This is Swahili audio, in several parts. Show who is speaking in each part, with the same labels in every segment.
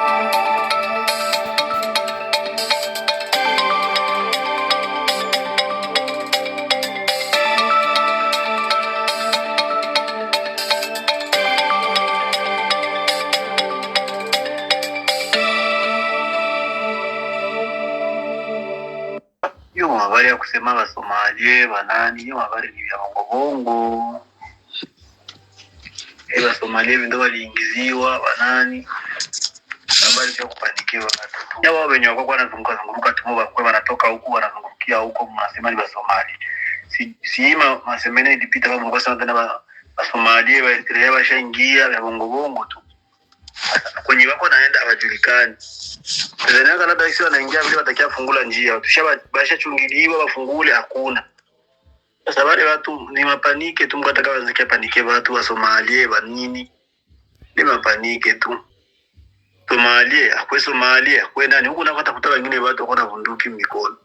Speaker 1: Hiyo habari ya kusema Basomalie banani, hiyo habari ni ya bongo. Basomalie ndio waliingiziwa banani. Habari ya kupanikiwa watu. Ya wao wenyewe wako wanazunguka tumo bakwe wanatoka huku wanazungukia huko mnasema ni Basomali. Siima masemene ilipita kama kwa sababu tena Basomalie Waeritrea washaingia ya bongo tu. Kwenye wako naenda hawajulikani. Tanzania labda sisi wanaingia vile watakia fungula njia. Tushabasha chungiliwa wafungule hakuna. Sasa wale watu ni mapanike tu, mkataka wazikia panike watu wa Somalia banini. Ni mapanike tu. Somalia akwe nani huko nakata kutaka wengine watu wako na bunduki mikono.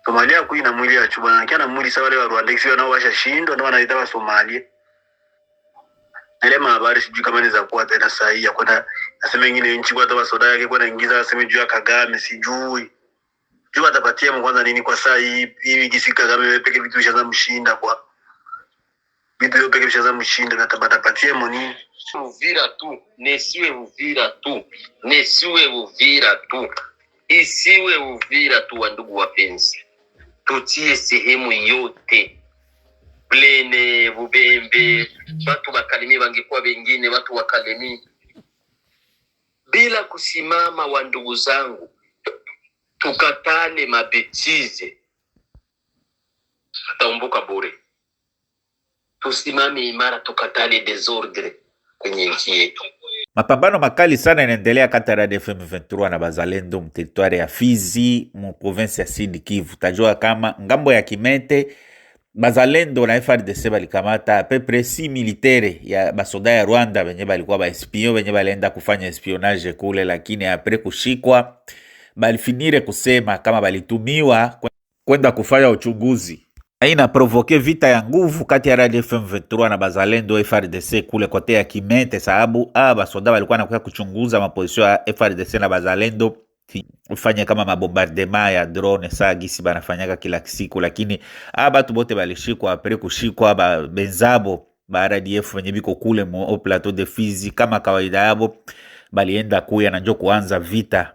Speaker 1: Somalia kuina mwili ya chuba na kiana mwili sawa wale wa Rwanda sio nao washashindwa ndio wanaita wa Somalia. Ile habari sijui kama inaweza kuwa tena sahihi ya kwenda nasema wengine nchi kwa toba soda yake kwenda ingiza aseme juu ya Kagame sijui. Juu atapatia kwanza nini kwa saa hii hivi kisi Kagame peke vitu vishaza mshinda kwa. Vitu peke vishaza mshinda na atapatia nini?
Speaker 2: Uvira tu, nesiwe Uvira tu. Nesiwe Uvira tu. Isiwe Uvira tu wa ndugu wapenzi. Tutie sehemu yote. Plene, Bubembe, watu wakalimi wangekuwa wengine, watu wakalimi. Bila kusimama wa ndugu zangu, tukatane mabetize. Tutaumbuka bure. Tusimame imara tukatane desordre kwenye nchi yetu.
Speaker 3: Mapambano makali sana yanaendelea kati ya RDF M23 na Bazalendo mteritwari ya Fizi mu province ya Sud Kivu. Tajua kama ngambo ya Kimete Bazalendo na FARDC balikamata à peu près 6 militaire ya basoda ya Rwanda benye balikuwa ba espion benye balienda kufanya espionage kule, lakini apres kushikwa balifinire kusema kama balitumiwa kwenda kufanya uchunguzi. Ina provoke vita ya nguvu kati ya RDF M23 na Bazalendo FARDC kule kote ya Kimete, sababu basoda balikuwa nakuya kuchunguza maposition ya FARDC na Bazalendo ufanye kama mabombardema ya drone saa gisi banafanyaka kila siku, lakini batu bote balishikwa apres kushikwa benzabo ba RDF wenye biko kule au plateau de Fizi kama kawaida yabo balienda kuya na njo kuanza vita.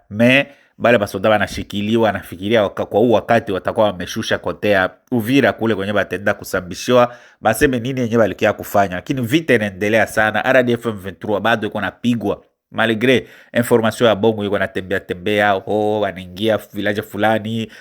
Speaker 3: Bale basoda banashikiliwa nafikiria kwa huu wakati watakuwa wameshusha kotea Uvira kule kwenye batenda kusambishiwa baseme nini yenye balikia kufanya, lakini vita inaendelea sana. RDF M23 bado iko napigwa malgré information ya bongo yuko natembea wanaingia village fulani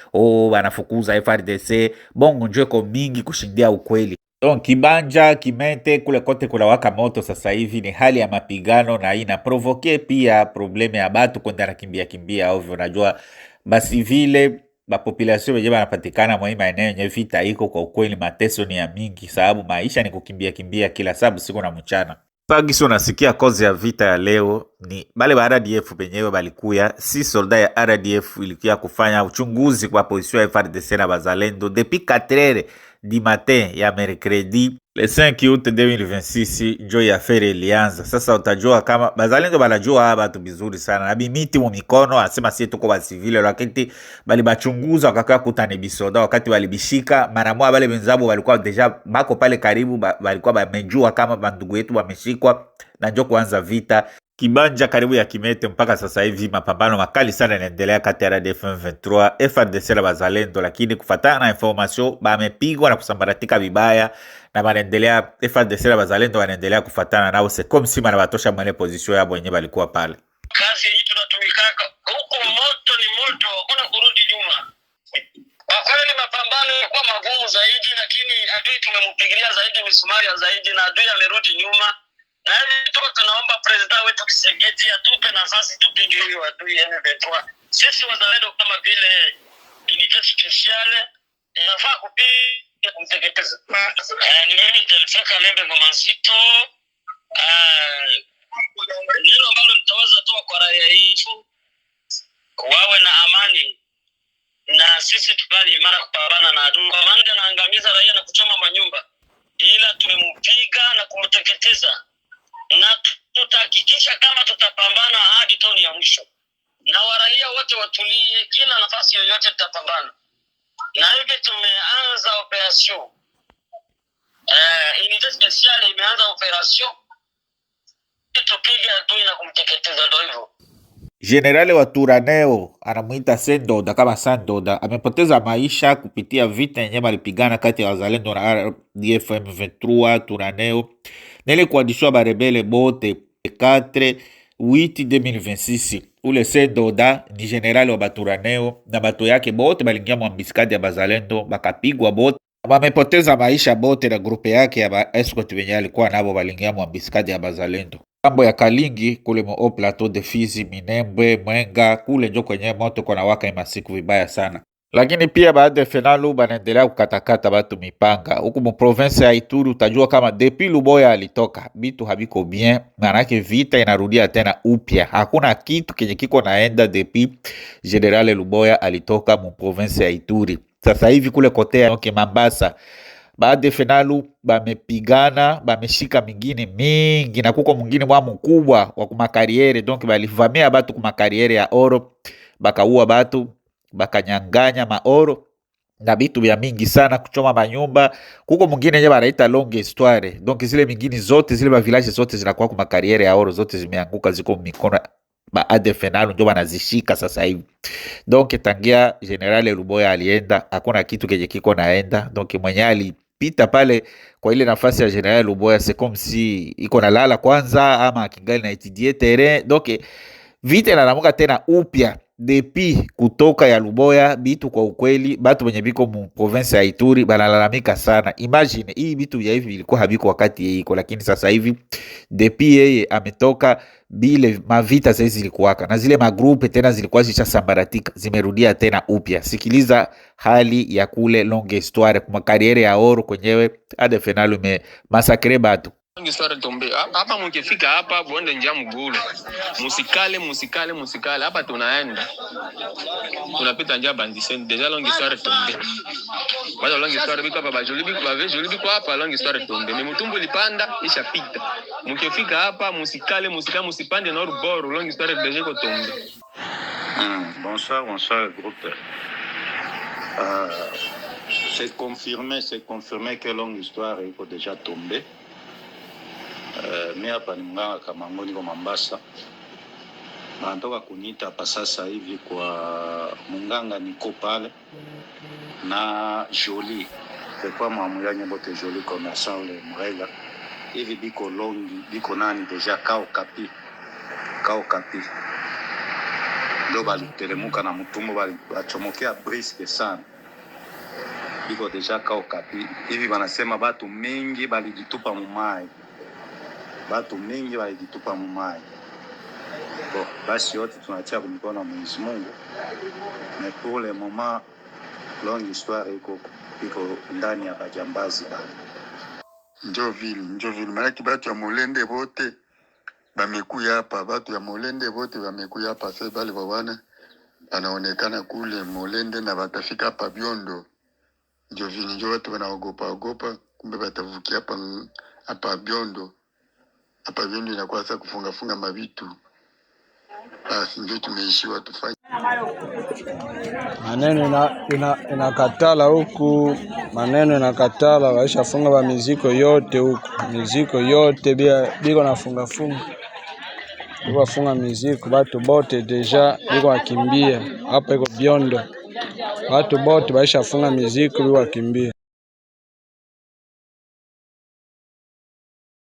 Speaker 3: wanafukuza FARDC. Bongo njoo iko mingi kushindia ukweli. Donc Kibanja, Kimete kule kote kula waka moto sasa hivi, ni hali ya mapigano na ina provoke pia probleme ya batu kwenda kimbia ovyo. Unajua basi vile ba population wenyewe wanapatikana mwa maeneo yenye vita iko, kwa ukweli mateso ni ya mingi, sababu maisha ni kukimbia kila sababu siku na mchana. Pagisi unasikia kozi ya vita ya leo ni bale ba RDF benyewe balikuya, si soldat ya RDF ilikia kufanya uchunguzi kwa position ya FARDC na Bazalendo depuis 4h du matin ya mercredi le 5 août 2026 njo ya affaire ilianza. Sasa utajua kama Bazalendo banajua batu bizuri sana na bimiti mu mikono, asema sie tuko ba civile, lakini bali bachunguza wakakaa kutani bisoda wakati walibishika mara moja. Bale benzabo walikuwa deja bako pale karibu, balikuwa bamejua kama bandugu yetu wameshikwa na njo kuanza vita. Kibanja karibu ya Kimete mpaka sasa hivi mapambano makali sana yanaendelea kati ya RDF M23 FARDC na Bazalendo, lakini kufatana na information bamepigwa na kusambaratika vibaya na wanaendelea FARDC na Bazalendo wanaendelea kufatana nao comme si mara batosha mwele position yao wenyewe walikuwa pale.
Speaker 2: Kazi hii tunatumikaka huko, moto ni moto, hakuna kurudi nyuma. Kwa kweli mapambano yalikuwa magumu zaidi, lakini adui tumempigilia zaidi misumari zaidi na adui amerudi nyuma. Na hivi tunaomba president wetu Kisegeti atupe nafasi tupige hiyo adui M23. Sisi wazalendo kama vile unité spéciale inafaa kupiga kumteketeza. Mimi nilifika Lembe Ngoma Nsito. Neno ambalo nitaweza toa kwa raia yetu, wawe na amani na sisi tukali imara kupambana na adui. Kwa maana anaangamiza raia na kuchoma manyumba, ila tumempiga na kumteketeza, na tutahakikisha kama tutapambana hadi ya mwisho, na waraia wote watulie, kila nafasi yoyote tutapambana. Na hivi tumeanza operation unité spéciale imeanza operation tupige adui na kumteketeza. Ndio hivyo.
Speaker 3: Generali wa Turaneo anamuita Sendoda kama Sandoda amepoteza maisha kupitia vita yenye walipigana kati ya wazalendo na RDF M23 Turaneo nele kuadishwa barebele bote 4/8/2026. Ule Sendoda ni generali wa Baturaneo na bato yake bote balingia mwambiskadi ya bazalendo bakapigwa bote. Wamepoteza maisha bote na grupe yake ya ba escort wenye alikuwa nabo balingia mwambiskadi ya bazalendo. Kambo ya Kalingi kule mo plateau de Fizi, Minembwe, Mwenga kule njo kwenye moto kwa waka imasiku vibaya sana. Lakini pia baada ya finalu banaendelea kukatakata batu mipanga. Huku mu province ya Ituri utajua kama depuis Luboya alitoka bitu habiko bien, manake vita inarudia tena upya. Hakuna kitu kenye kiko naenda depuis General Luboya alitoka mu province ya Ituri. Sasa hivi kule kote ya Mambasa baada finalu bamepigana, bameshika mingine mingi na kuko mwingine mwa mkubwa wa kumakariere, donc balivamia batu kumakariere ya oro, bakaua batu, bakanyanganya maoro na bitu vya mingi sana, kuchoma manyumba. Kuko mwingine nye banaita longue histoire, donc zile mingine zote zile ba village zote zinakuwa kumakariere ya oro, zote zimeanguka ziko mikono baada finalu ndio banazishika sasa hivi. Donc tangia General Luboya alienda hakuna kitu kenye kiko naenda, donc mwenye alipita pale kwa ile nafasi ya General Luboya c'est comme si iko na lala kwanza ama kingali na etudie terrain. Donc vita inalamuka tena upya depuis kutoka ya Luboya. Bitu kwa ukweli batu wenye biko mu province ya Ituri banalalamika sana. Imagine hii bitu ya hivi ilikuwa habiko wakati yeye iko, lakini sasa hivi depuis yeye ametoka bile mavita sasa zilikuwaka na zile magrupe tena zilikuwa zishasambaratika zimerudia tena upya. Sikiliza hali ya kule longue histoire kwa kariere ya oro kwenyewe ade finalu me masakre batu.
Speaker 4: Longue histoire tombe. Hapa mkifika hapa bonde njia mgulu. Musikale hapa tunaenda. Tunapita njia bandisen. Deja longue histoire tombe. Bado longue histoire biko hapa joli biko hapa longue histoire tombe. Ni mtumbu lipanda ishapita. Mkifika hapa musikale musipande nord bord longue histoire deja ko tombe.
Speaker 5: Bonsoir groupe. C'est confirmé que longue histoire est déjà tombée. Mimi hapa ni mganga Kamango niko Mambasa. Natoka kunita hapa sasa hivi kwa mganga niko pale na Jolie. C'est quoi mwamuyanye bote Jolie commerçant le Mrega. Hivi biko longi biko nani deja kao kapi. Ndo baliteremuka na mtumbo bachomokea briske sana. Biko deja kao kapi. Hivi banasema batu mingi balijitupa mumai. Bon, basi yote tunatia kumikono Mwenyezi Mungu. Mais pour le moment longue histoire iko ndani ya bajambazi bana.
Speaker 6: Njoville malaki batu ya Molende bote bamekuya hapa sasa bali bwana anaonekana kule Molende na batafika hapa Biondo. Njoville njo watu wanaogopa kumbe batavukia hapa Biondo. Hapa Biondo inakuwa sasa kufunga mabitu. Basi ndio tumeishiwa tufanye.
Speaker 7: Maneno inakatala huku, maneno inakatala, waisha funga ba miziko yote huku. Miziko yote biko nafunga. Biko funga miziko, batu bote deja biko wakimbia. Hapa iko Biondo. Watu bote waisha funga miziko biko wakimbia.